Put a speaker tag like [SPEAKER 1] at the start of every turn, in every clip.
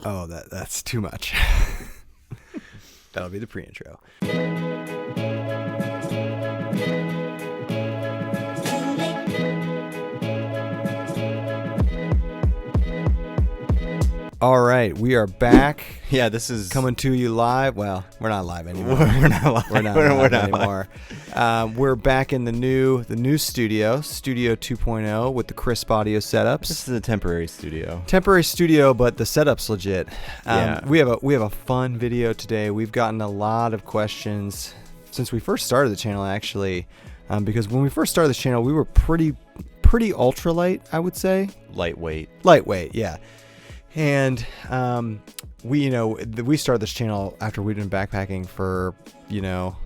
[SPEAKER 1] Oh, that's too much. That'll be the pre-intro. All right, we are back.
[SPEAKER 2] Yeah, this is
[SPEAKER 1] Coming to you live. Well, we're not live anymore.
[SPEAKER 2] We're not live.
[SPEAKER 1] We're not live anymore. We're back in the new studio, Studio 2.0, with the crisp audio setups.
[SPEAKER 2] This is a temporary studio.
[SPEAKER 1] Temporary studio, but the setup's legit.
[SPEAKER 2] Yeah.
[SPEAKER 1] We have a fun video today. We've gotten a lot of questions since we first started the channel, actually, because when we first started this channel, we were pretty ultralight, I would say. Lightweight, yeah. And we started this channel after we'd been backpacking for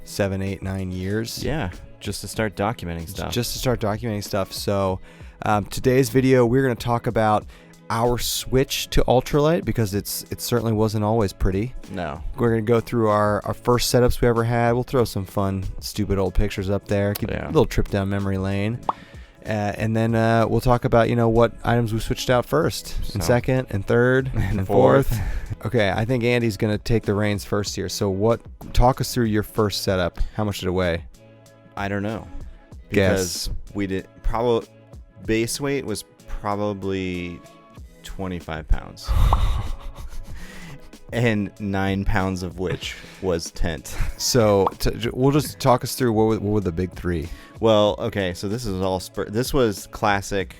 [SPEAKER 1] 7, 8, 9 years.
[SPEAKER 2] Yeah, just to start documenting stuff. So today's video, we're going to talk about our switch to ultralight, because it certainly wasn't always pretty. No.
[SPEAKER 1] We're going to go through our first setups we ever had. We'll throw some fun, stupid old pictures up there. Keep a little trip down memory lane. And then we'll talk about, what items we switched out first, and second, and third, and fourth. Okay, I think Andy's going to take the reins first here. So talk us through your first setup. How much did it weigh?
[SPEAKER 2] I don't know.
[SPEAKER 1] Guess.
[SPEAKER 2] Because base weight was probably 25 pounds. And 9 pounds of which was tent.
[SPEAKER 1] So we'll just talk us through what were the big three.
[SPEAKER 2] Well, okay, so this is all this was classic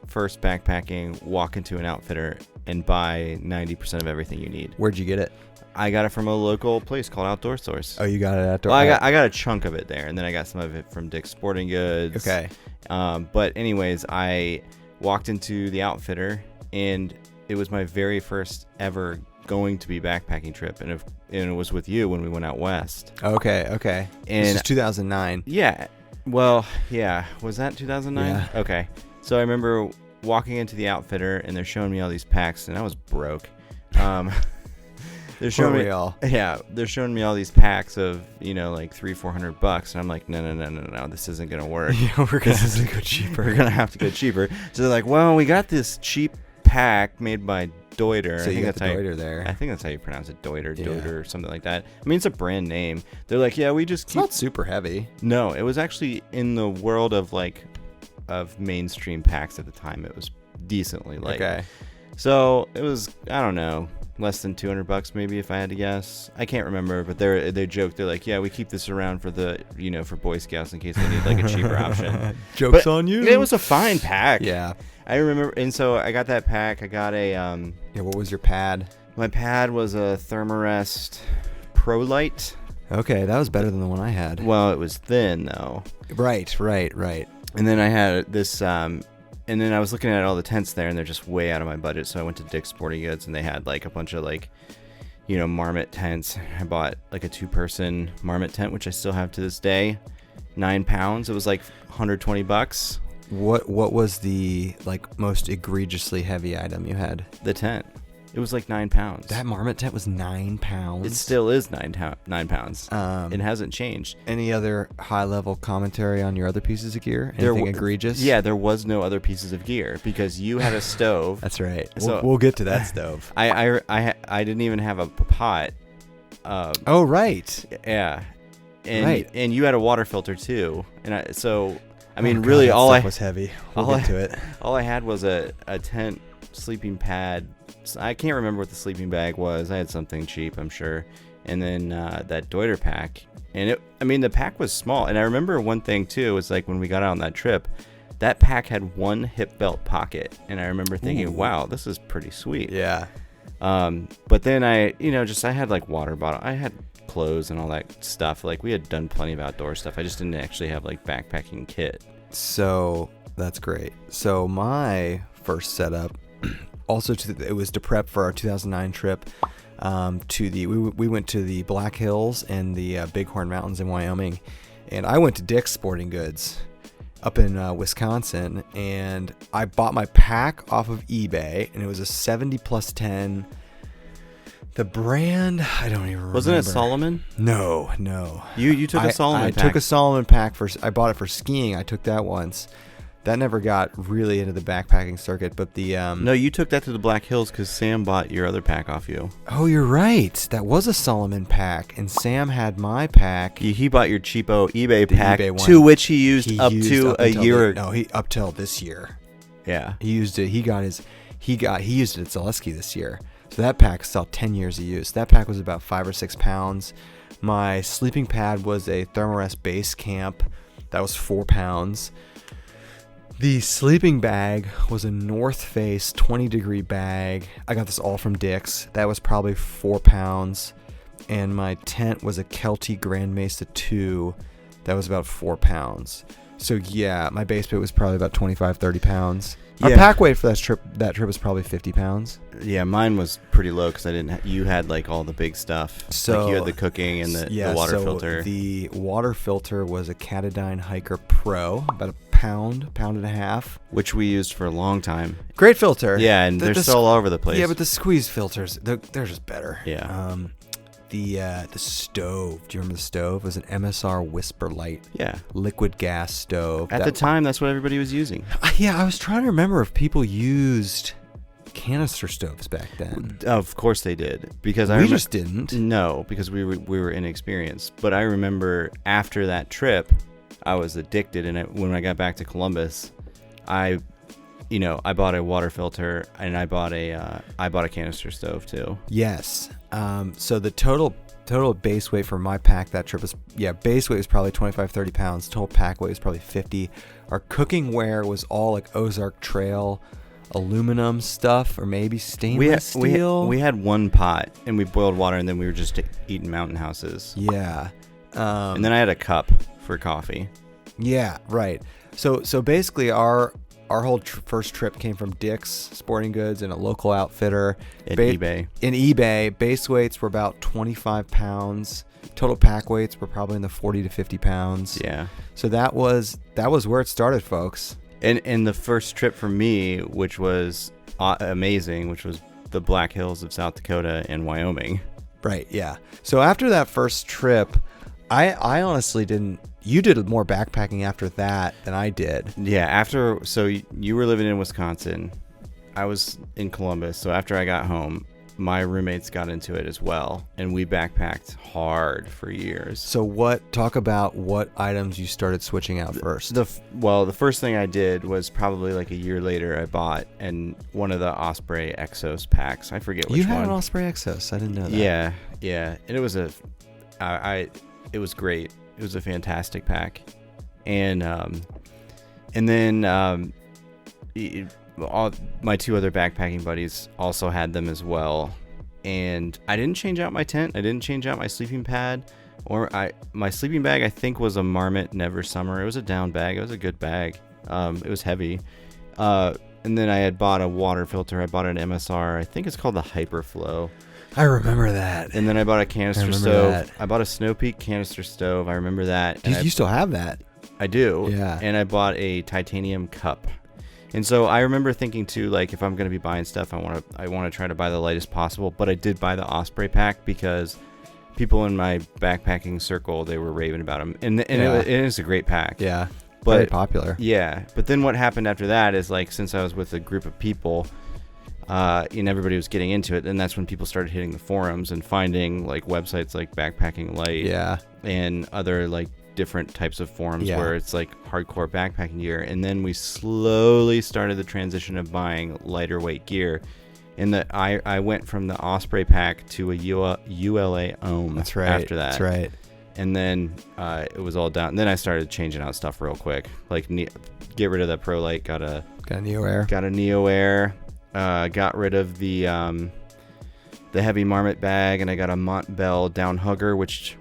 [SPEAKER 2] first backpacking, walk into an outfitter and buy 90% of everything you need.
[SPEAKER 1] Where'd you get it?
[SPEAKER 2] I got it from a local place called Outdoor Source.
[SPEAKER 1] Oh, you got it at Outdoor?
[SPEAKER 2] Well, I got a chunk of it there, and then I got some of it from Dick's Sporting Goods.
[SPEAKER 1] Okay.
[SPEAKER 2] But anyways, I walked into the outfitter, and it was my very first ever going to be backpacking trip, and it was with you when we went out west.
[SPEAKER 1] Okay.
[SPEAKER 2] And
[SPEAKER 1] this is 2009.
[SPEAKER 2] Yeah. Well, yeah. Was that 2009?
[SPEAKER 1] Yeah.
[SPEAKER 2] Okay. So I remember walking into the outfitter, and they're showing me all these packs, and I was broke. They're showing me
[SPEAKER 1] all.
[SPEAKER 2] Yeah, they're showing me all these packs of like $300-400, and I'm like, no, this isn't gonna work.
[SPEAKER 1] Yeah, we're gonna have to go cheaper.
[SPEAKER 2] We're gonna have to go cheaper. So they're like, well, we got this cheap pack made by Deuter.
[SPEAKER 1] So you got the Deuter there.
[SPEAKER 2] I think that's how you pronounce it, Deuter,
[SPEAKER 1] Yeah.
[SPEAKER 2] Deuter, or something like that. I mean, it's a brand name. They're like, yeah, we just
[SPEAKER 1] It's not super heavy.
[SPEAKER 2] No, it was actually in the world of mainstream packs at the time. It was decently light.
[SPEAKER 1] Okay.
[SPEAKER 2] So it was, I don't know, less than $200 maybe, if I had to guess. I can't remember, but they joked. They're like, yeah, we keep this around for the for Boy Scouts in case they need like a cheaper option.
[SPEAKER 1] Joke's on you.
[SPEAKER 2] It was a fine pack.
[SPEAKER 1] Yeah.
[SPEAKER 2] I remember, and so I got that pack. I got a
[SPEAKER 1] Yeah. What was your pad?
[SPEAKER 2] My pad was a Thermarest ProLight.
[SPEAKER 1] Okay, that was better than the one I had.
[SPEAKER 2] Well, it was thin though.
[SPEAKER 1] Right.
[SPEAKER 2] And then I had this, and then I was looking at all the tents there, and they're just way out of my budget. So I went to Dick's Sporting Goods, and they had like a bunch of marmot tents. I bought like a 2-person marmot tent, which I still have to this day. 9 pounds. It was like $120.
[SPEAKER 1] What was the most egregiously heavy item you had?
[SPEAKER 2] The tent. It was like 9 pounds.
[SPEAKER 1] That marmot tent was 9 pounds.
[SPEAKER 2] It still is 9 pounds. It hasn't changed.
[SPEAKER 1] Any other high-level commentary on your other pieces of gear? Anything egregious?
[SPEAKER 2] Yeah, there was no other pieces of gear because you had a stove.
[SPEAKER 1] That's right.
[SPEAKER 2] So
[SPEAKER 1] we'll get to that stove.
[SPEAKER 2] I didn't even have a pot.
[SPEAKER 1] Oh, right.
[SPEAKER 2] Yeah.
[SPEAKER 1] Right.
[SPEAKER 2] And you had a water filter too. And I mean,
[SPEAKER 1] God,
[SPEAKER 2] really,
[SPEAKER 1] that
[SPEAKER 2] all
[SPEAKER 1] stuff was heavy. We'll get to it.
[SPEAKER 2] All I had was a tent, sleeping pad. I can't remember what the sleeping bag was. I had something cheap, I'm sure. And then that Deuter pack. And the pack was small. And I remember one thing too was like when we got out on that trip, that pack had one hip belt pocket. And I remember thinking, wow, this is pretty sweet.
[SPEAKER 1] Yeah.
[SPEAKER 2] But then I had like water bottle. I had clothes and all that stuff. Like we had done plenty of outdoor stuff. I just didn't actually have like backpacking kit.
[SPEAKER 1] So that's great. So my first setup, also it was to prep for our 2009 trip. We went to the Black Hills and the Bighorn Mountains in Wyoming, and I went to Dick's Sporting Goods up in Wisconsin, and I bought my pack off of eBay, and it was a 70+10. The brand, I don't even remember.
[SPEAKER 2] Wasn't it Solomon?
[SPEAKER 1] No.
[SPEAKER 2] You took a Solomon pack.
[SPEAKER 1] I took a Solomon pack I bought it for skiing. I took that once. That never got really into the backpacking circuit, but the
[SPEAKER 2] No, you took that to the Black Hills because Sam bought your other pack off you.
[SPEAKER 1] Oh, you're right. That was a Solomon pack, and Sam had my pack.
[SPEAKER 2] He bought your cheapo eBay pack,
[SPEAKER 1] eBay one.
[SPEAKER 2] to which he used up to a year.
[SPEAKER 1] Up till this year.
[SPEAKER 2] Yeah,
[SPEAKER 1] he used it. He used it at Zaleski this year. So that pack saw 10 years of use. That pack was about 5 or 6 pounds. My sleeping pad was a Thermarest Base Camp. That was 4 pounds. The sleeping bag was a North Face 20-degree bag. I got this all from Dick's. That was probably 4 pounds. And my tent was a Kelty Grand Mesa 2. That was about 4 pounds. So yeah, my base weight was probably about 25, 30 pounds. Our pack weight for that trip was probably 50 pounds.
[SPEAKER 2] Yeah, mine was pretty low because I didn't. You had like all the big stuff.
[SPEAKER 1] So
[SPEAKER 2] like you had the cooking and the water filter.
[SPEAKER 1] The water filter was a Katadyn Hiker Pro, about a pound and a half,
[SPEAKER 2] which we used for a long time.
[SPEAKER 1] Great filter.
[SPEAKER 2] Yeah, and they're still all over the place.
[SPEAKER 1] Yeah, but the squeeze filters, they're just better.
[SPEAKER 2] Yeah.
[SPEAKER 1] The stove. Do you remember the stove? It was an MSR Whisper Light.
[SPEAKER 2] Yeah.
[SPEAKER 1] Liquid gas stove.
[SPEAKER 2] At the time, that's what everybody was using.
[SPEAKER 1] Yeah, I was trying to remember if people used canister stoves back then.
[SPEAKER 2] Of course they did, because
[SPEAKER 1] we just didn't.
[SPEAKER 2] No, because we were inexperienced. But I remember after that trip, I was addicted, and when I got back to Columbus, I bought a water filter and I bought a canister stove too.
[SPEAKER 1] Yes. So the total base weight for my pack that trip was, base weight was probably 25, 30 pounds. Total pack weight was probably 50. Our cooking ware was all like Ozark Trail aluminum stuff, or maybe stainless steel.
[SPEAKER 2] We had one pot and we boiled water, and then we were just eating Mountain Houses.
[SPEAKER 1] Yeah.
[SPEAKER 2] And then I had a cup for coffee.
[SPEAKER 1] Yeah, right. So basically our whole first trip came from Dick's Sporting Goods and a local outfitter.
[SPEAKER 2] eBay.
[SPEAKER 1] In eBay, base weights were about 25 pounds. Total pack weights were probably in the 40 to 50 pounds.
[SPEAKER 2] Yeah.
[SPEAKER 1] So that was where it started, folks.
[SPEAKER 2] And the first trip for me, which was amazing, which was the Black Hills of South Dakota and Wyoming.
[SPEAKER 1] Right, yeah. So after that first trip, I honestly didn't. You did more backpacking after that than I did.
[SPEAKER 2] Yeah, so you were living in Wisconsin. I was in Columbus. So after I got home, my roommates got into it as well, and we backpacked hard for years.
[SPEAKER 1] So talk about what items you started switching out first.
[SPEAKER 2] The first thing I did was probably like a year later, I bought one of the Osprey Exos packs. I forget which one.
[SPEAKER 1] You had an Osprey Exos. I didn't know that.
[SPEAKER 2] Yeah. And it was it was great. It was a fantastic pack. And then all my two other backpacking buddies also had them as well. And I didn't change out my tent. I didn't change out my sleeping pad. My sleeping bag, I think, was a Marmot Never Summer. It was a down bag. It was a good bag. It was heavy. And then I had bought a water filter. I bought an MSR. I think it's called the Hyperflow.
[SPEAKER 1] I remember that.
[SPEAKER 2] And then I bought a canister stove. I bought a Snow Peak canister stove. I remember that.
[SPEAKER 1] You still have that?
[SPEAKER 2] I do.
[SPEAKER 1] Yeah.
[SPEAKER 2] And I bought a titanium cup. And so I remember thinking too, like, if I'm going to be buying stuff, I want to try to buy the lightest possible. But I did buy the Osprey pack because people in my backpacking circle, they were raving about them. And it is a great pack.
[SPEAKER 1] Yeah. Very popular.
[SPEAKER 2] Yeah. But then what happened after that is, like, since I was with a group of people, and everybody was getting into it, and that's when people started hitting the forums and finding like websites like Backpacking Light, and other like different types of forums where it's like hardcore backpacking gear. And then we slowly started the transition of buying lighter weight gear, and I went from the Osprey pack to a ULA Ohm.
[SPEAKER 1] That's right.
[SPEAKER 2] After that,
[SPEAKER 1] that's right.
[SPEAKER 2] And then it was all down. And then I started changing out stuff real quick, like get rid of that Pro Light, got a
[SPEAKER 1] Neo Air,
[SPEAKER 2] got rid of the heavy Marmot bag, and I got a Montbell down hugger, which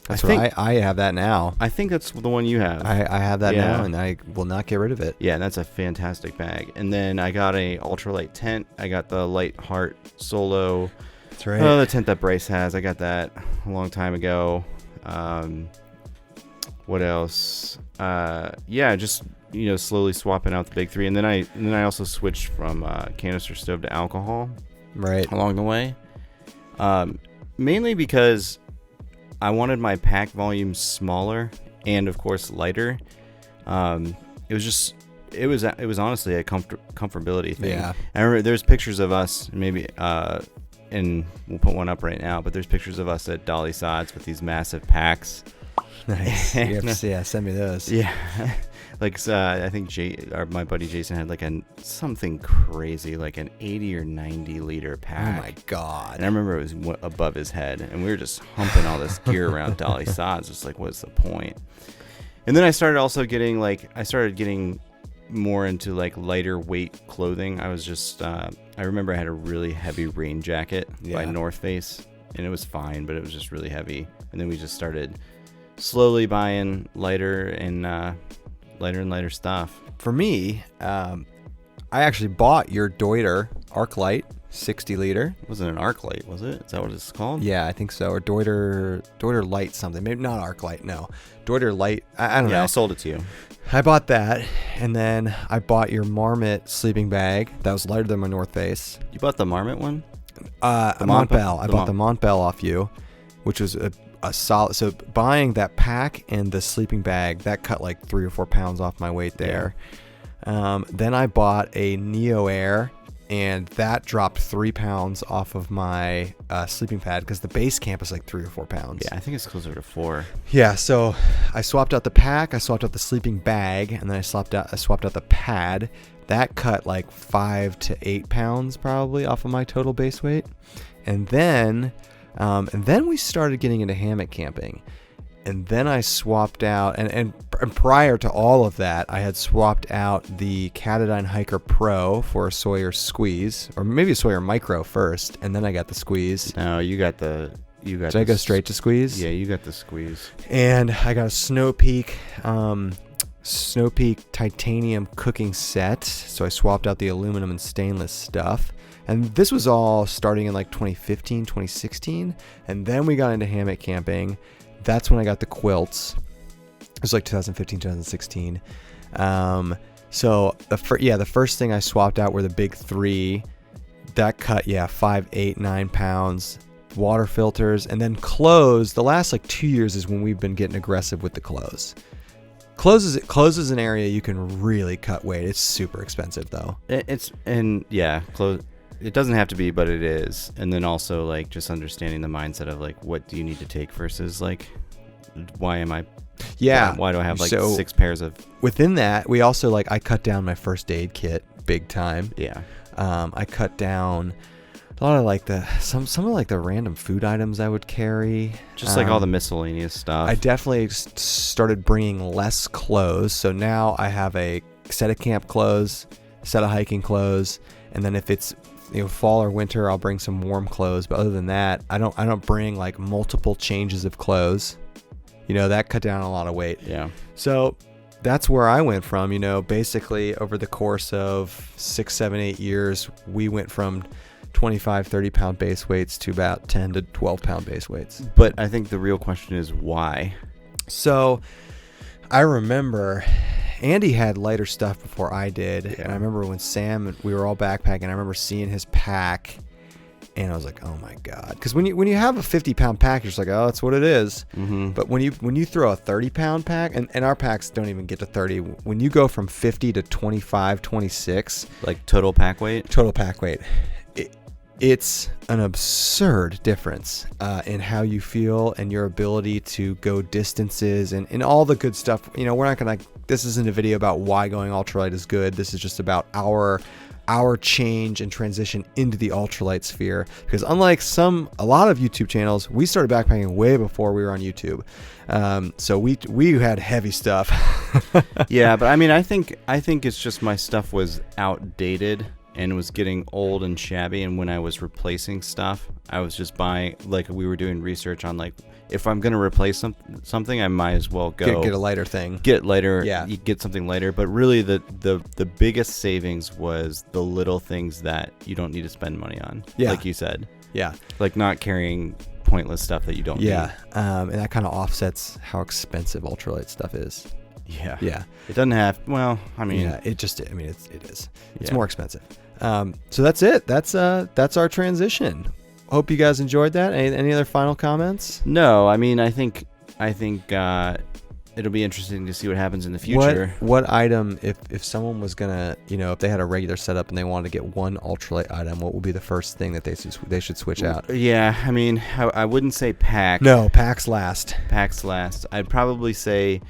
[SPEAKER 1] I have that now.
[SPEAKER 2] I think that's the one you have.
[SPEAKER 1] I have that now, and I will not get rid of it.
[SPEAKER 2] Yeah, that's a fantastic bag. And then I got a ultralight tent. I got the Light Heart Solo.
[SPEAKER 1] That's right.
[SPEAKER 2] Oh, the tent that Bryce has. I got that a long time ago. What else? Just slowly swapping out the big three, and then I also switched from canister stove to alcohol.
[SPEAKER 1] Right.
[SPEAKER 2] Along the way, mainly because I wanted my pack volume smaller and, of course, lighter. It was just it was honestly a comfortability thing.
[SPEAKER 1] Yeah.
[SPEAKER 2] I remember there's pictures of us, maybe, and we'll put one up right now, but there's pictures of us at Dolly Sods with these massive packs.
[SPEAKER 1] Nice. Yeah, send me those.
[SPEAKER 2] Yeah. Like, I think my buddy Jason had like something crazy, like an 80 or 90 liter pack.
[SPEAKER 1] Oh my God.
[SPEAKER 2] And I remember it was above his head, and we were just humping all this gear around Dolly Sods. It's like, what's the point? And then I started getting more into like lighter weight clothing. I was just, I remember I had a really heavy rain jacket by North Face, and it was fine, but it was just really heavy. And then we just started slowly buying lighter and lighter stuff.
[SPEAKER 1] For me, I actually bought your Deuter Arclight 60 liter.
[SPEAKER 2] It wasn't an Arclight, was it? Is that what it's called?
[SPEAKER 1] Yeah, I think so. Or Deuter Light something. Maybe not Arclight, no. Deuter Light. I don't know.
[SPEAKER 2] Yeah, I sold it to you.
[SPEAKER 1] I bought that, and then I bought your Marmot sleeping bag. That was lighter than my North Face.
[SPEAKER 2] You bought the Marmot one?
[SPEAKER 1] Montbell. I bought the Montbell off you, which was a solid. So buying that pack and the sleeping bag, that cut like 3 or 4 pounds off my weight there. Yeah. Then I bought a Neo Air, and that dropped 3 pounds off of my sleeping pad because the base camp is like 3 or 4 pounds.
[SPEAKER 2] Yeah, I think it's closer to 4.
[SPEAKER 1] Yeah, so I swapped out the pack, I swapped out the sleeping bag, and then I swapped out the pad. That cut like 5 to 8 pounds probably off of my total base weight. And then we started getting into hammock camping. And then I swapped out, and prior to all of that, I had swapped out the Katadyn Hiker Pro for a Sawyer Squeeze, or maybe a Sawyer Micro first, and then I got the Squeeze.
[SPEAKER 2] No, you got
[SPEAKER 1] Did I go straight to Squeeze?
[SPEAKER 2] Yeah, you got the Squeeze.
[SPEAKER 1] And I got a Snow Peak titanium cooking set, so I swapped out the aluminum and stainless stuff. And this was all starting in like 2015, 2016, and then we got into hammock camping. That's when I got the quilts. It was like 2015, 2016. So the first thing I swapped out were the big 3. That cut 5, 8, 9 pounds. Water filters, and then clothes. The last like 2 years is when we've been getting aggressive with the clothes. Clothes is an area you can really cut weight. It's super expensive though.
[SPEAKER 2] Clothes. It doesn't have to be, but it is. And then also like just understanding the mindset of like, what do you need to take versus like, why do I have like 6 pairs of...
[SPEAKER 1] Within that, we also I cut down my first aid kit big time.
[SPEAKER 2] Yeah.
[SPEAKER 1] I cut down a lot of some of the random food items I would carry.
[SPEAKER 2] Just all the miscellaneous stuff.
[SPEAKER 1] I definitely started bringing less clothes. So now I have a set of camp clothes, set of hiking clothes, and then if it's fall or winter, I'll bring some warm clothes. But other than that, I don't bring like multiple changes of clothes. That cut down a lot of weight.
[SPEAKER 2] Yeah.
[SPEAKER 1] So that's where I went from. Basically over the course of 6, 7, 8 years, we went from 25, 30 pound base weights to about 10 to 12 pound base weights.
[SPEAKER 2] But I think the real question is why.
[SPEAKER 1] So I remember Andy had lighter stuff before I did.
[SPEAKER 2] Yeah.
[SPEAKER 1] And I remember when we were all backpacking, I remember seeing his pack and I was like, oh my God. Because when you have a 50 pound pack, you're just like, oh, that's what it is.
[SPEAKER 2] Mm-hmm.
[SPEAKER 1] But when you throw a 30 pound pack, and our packs don't even get to 30, when you go from 50 to 25, 26.
[SPEAKER 2] Like total pack weight?
[SPEAKER 1] Total pack weight. It's an absurd difference in how you feel and your ability to go distances and all the good stuff. We're not going to, this isn't a video about why going ultralight is good. This is just about our change and transition into the ultralight sphere. Because unlike a lot of YouTube channels, we started backpacking way before we were on YouTube. So we had heavy stuff.
[SPEAKER 2] Yeah, but I think it's just my stuff was outdated and was getting old and shabby, and when I was replacing stuff, I was just buying, we were doing research on if I'm going to replace something, I might as well go
[SPEAKER 1] get a lighter thing.
[SPEAKER 2] Get lighter.
[SPEAKER 1] Yeah.
[SPEAKER 2] You get something lighter, but really the biggest savings was the little things that you don't need to spend money on.
[SPEAKER 1] Yeah.
[SPEAKER 2] Like you said.
[SPEAKER 1] Yeah.
[SPEAKER 2] Like not carrying pointless stuff that you don't need.
[SPEAKER 1] Yeah. And that kind of offsets how expensive ultralight stuff is.
[SPEAKER 2] Yeah.
[SPEAKER 1] Yeah.
[SPEAKER 2] It doesn't have, yeah,
[SPEAKER 1] it is. It's more expensive. So that's it. That's our transition. Hope you guys enjoyed that. Any other final comments?
[SPEAKER 2] No, I think it'll be interesting to see what happens in the future.
[SPEAKER 1] What item, if someone was gonna, if they had a regular setup and they wanted to get one ultralight item, what would be the first thing that they should switch out?
[SPEAKER 2] Yeah, I mean, I wouldn't say pack.
[SPEAKER 1] No, packs last.
[SPEAKER 2] Packs last. I'd probably say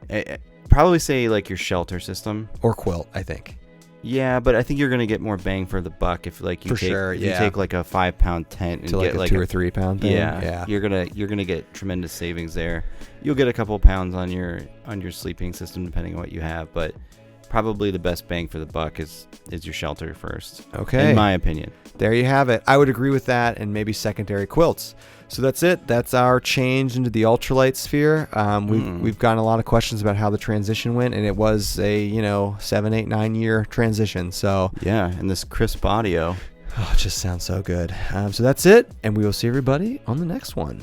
[SPEAKER 2] like your shelter system
[SPEAKER 1] Or quilt, I think.
[SPEAKER 2] Yeah, but I think you're gonna get more bang for the buck if like you take like a 5-pound tent and
[SPEAKER 1] to like
[SPEAKER 2] get
[SPEAKER 1] a
[SPEAKER 2] like
[SPEAKER 1] 2 or 3 pound thing.
[SPEAKER 2] Yeah, you're gonna get tremendous savings there. You'll get a couple pounds on your sleeping system depending on what you have, but probably the best bang for the buck is your shelter first.
[SPEAKER 1] Okay,
[SPEAKER 2] in my opinion.
[SPEAKER 1] There you have it. I would agree with that, and maybe secondary quilts. So that's it. That's our change into the ultralight sphere. We've gotten a lot of questions about how the transition went, and it was a 7, 8, 9 year transition. So
[SPEAKER 2] yeah, and this crisp audio.
[SPEAKER 1] Oh, it just sounds so good. So that's it, and we will see everybody on the next one.